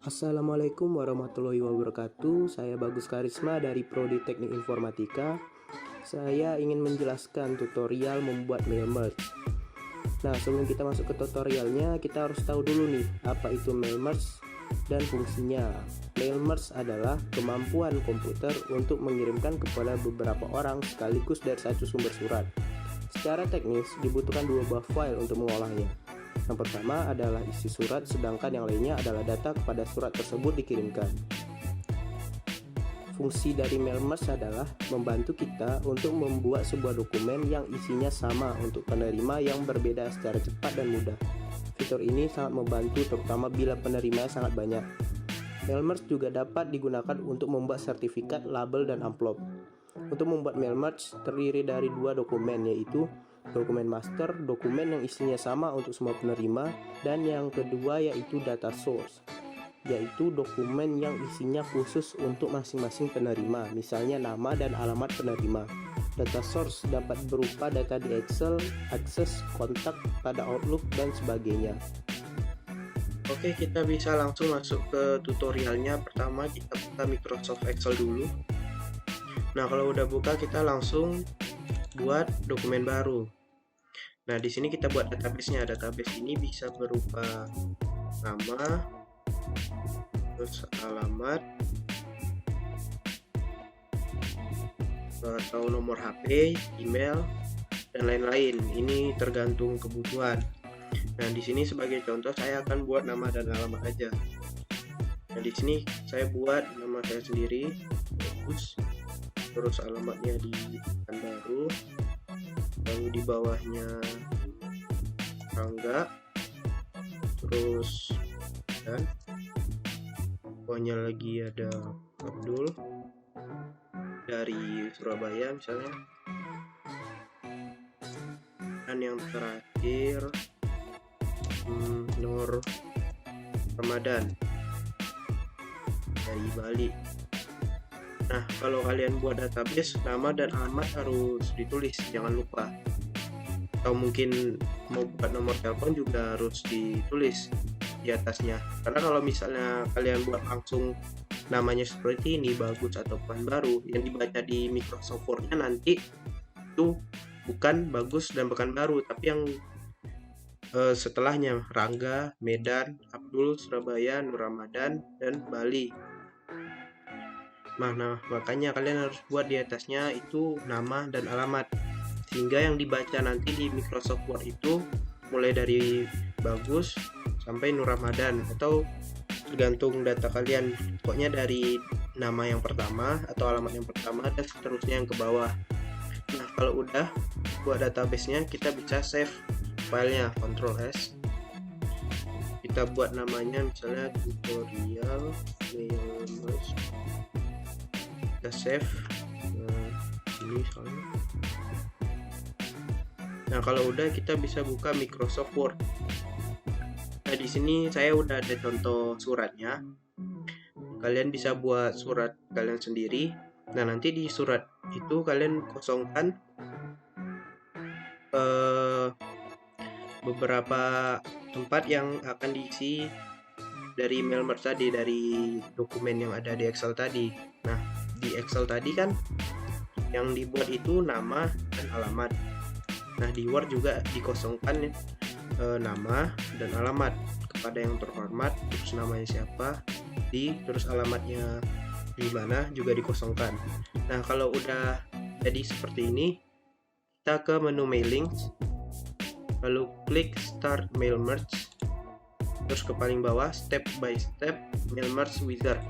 Assalamualaikum warahmatullahi wabarakatuh. Saya Bagus Karisma dari Prodi Teknik Informatika. Saya ingin menjelaskan tutorial membuat mail merge. Nah, sebelum kita masuk ke tutorialnya, kita harus tahu dulu nih, apa itu mail merge dan fungsinya. Mail merge adalah kemampuan komputer untuk mengirimkan kepada beberapa orang sekaligus dari satu sumber surat. Secara teknis, dibutuhkan dua buah file untuk mengolahnya. Yang pertama adalah isi surat, sedangkan yang lainnya adalah data kepada surat tersebut dikirimkan. Fungsi dari mail merge adalah membantu kita untuk membuat sebuah dokumen yang isinya sama untuk penerima yang berbeda secara cepat dan mudah. Fitur ini sangat membantu terutama bila penerimanya sangat banyak. Mail merge juga dapat digunakan untuk membuat sertifikat, label, dan amplop. Untuk membuat mail merge terdiri dari dua dokumen, yaitu dokumen master, dokumen yang isinya sama untuk semua penerima, dan yang kedua yaitu data source, yaitu dokumen yang isinya khusus untuk masing-masing penerima, misalnya nama dan alamat penerima. Data source dapat berupa data di Excel, akses, kontak pada Outlook, dan sebagainya. Oke, kita bisa langsung masuk ke tutorialnya. Pertama kita buka Microsoft Excel dulu. Nah, kalau udah buka kita langsung buat dokumen baru. Nah, di sini kita buat database-nya. Database ini bisa berupa nama, terus alamat, atau nomor HP, email, dan lain-lain. Ini tergantung kebutuhan. Nah, di sini sebagai contoh saya akan buat nama dan alamat aja. Nah, di sini saya buat nama saya sendiri, Bagus, terus alamatnya di Pekanbaru, lalu di bawahnya Rangga, terus dan bawahnya lagi ada Abdul dari Surabaya misalnya, dan yang terakhir Nur Ramadan dari Bali. Nah, kalau kalian buat database, nama dan alamat harus ditulis, jangan lupa. Atau mungkin mau buat nomor telepon juga harus ditulis di atasnya. Karena kalau misalnya kalian buat langsung namanya seperti ini, Bagus atau Pekanbaru, yang dibaca di Microsoft Word-nya nanti itu bukan Bagus dan Pekanbaru, tapi yang setelahnya Rangga, Medan, Abdul, Surabaya, Nur Ramadan, dan Bali. Nah, makanya kalian harus buat di atasnya itu nama dan alamat, sehingga yang dibaca nanti di Microsoft Word itu mulai dari Bagus sampai Nur Ramadan, atau tergantung data kalian, pokoknya dari nama yang pertama atau alamat yang pertama dan seterusnya yang ke bawah. Nah, kalau udah buat database-nya, kita bisa save filenya, Ctrl S. Kita buat namanya misalnya tutorial mail merge. Kita save ini soalnya. Nah, kalau udah kita bisa buka Microsoft Word. Nah, di sini saya udah ada contoh suratnya. Kalian bisa buat surat kalian sendiri. Nah, nanti di surat itu kalian kosongkan beberapa tempat yang akan diisi dari mail merge tadi, dari dokumen yang ada di Excel tadi. Nah, di Excel tadi kan yang dibuat itu nama dan alamat. Nah, di Word juga dikosongkan nama dan alamat kepada yang terhormat, terus namanya siapa, terus alamatnya di mana juga dikosongkan. Nah, kalau udah jadi seperti ini, kita ke menu mailing, lalu klik start mail merge, terus ke paling bawah step by step mail merge wizard.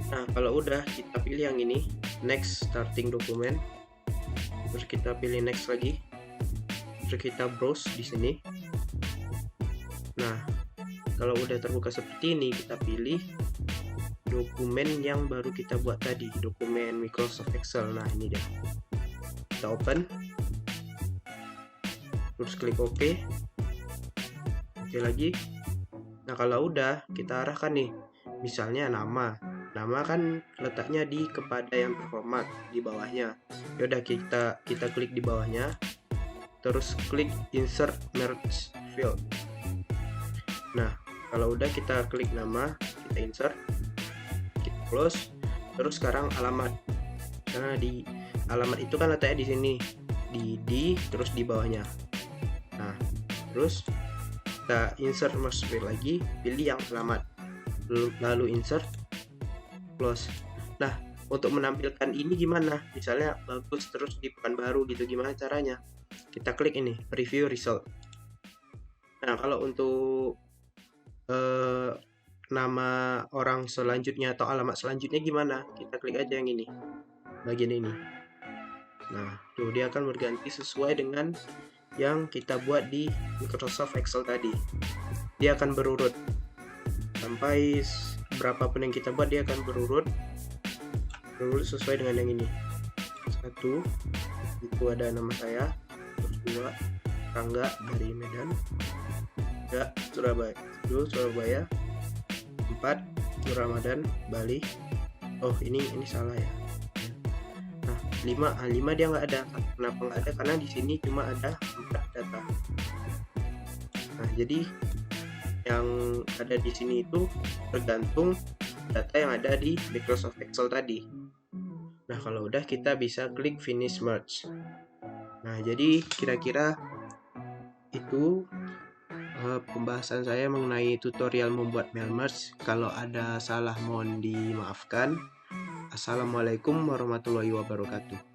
Nah, kalau udah kita pilih yang ini, next starting document, terus kita pilih next lagi, terus kita browse di sini. Nah, kalau udah terbuka seperti ini, kita pilih dokumen yang baru kita buat tadi, dokumen Microsoft Excel. Nah, ini dia. Kita open, terus klik OK. Oke lagi. Nah, kalau udah kita arahkan nih, misalnya nama kan letaknya di kepada yang terhormat di bawahnya. Yaudah, kita klik di bawahnya, terus klik insert merge field. Nah, Kalau udah kita klik nama, kita insert, kita close. Terus sekarang alamat. Karena di alamat itu kan letaknya di sini, di terus di bawahnya. Nah, terus kita insert masuk lagi, pilih yang alamat, lalu insert, close. Nah, untuk menampilkan ini gimana? Misalnya bagus terus di Pekanbaru gitu, gimana caranya? Kita klik ini, preview result. Nah, kalau untuk nama orang selanjutnya atau alamat selanjutnya gimana? Kita klik aja yang ini, bagian ini. Nah, tuh dia akan berganti sesuai dengan yang kita buat di Microsoft Excel tadi. Dia akan berurut sampai berapapun yang kita buat, dia akan berurut sesuai dengan yang ini. 1 itu ada nama saya, terus 2 Rangga dari Medan, 3 Surabaya, 4 Nur Ramadan Bali. Oh, ini salah ya. Nah, 5 dia nggak ada. Kenapa nggak ada? Karena di sini cuma ada 4 data. Nah, jadi yang ada di sini itu tergantung data yang ada di Microsoft Excel tadi. Nah, kalau udah kita bisa klik finish merge. Nah, jadi kira-kira itu pembahasan saya mengenai tutorial membuat mail merge. Kalau ada salah mohon dimaafkan. Assalamualaikum warahmatullahi wabarakatuh.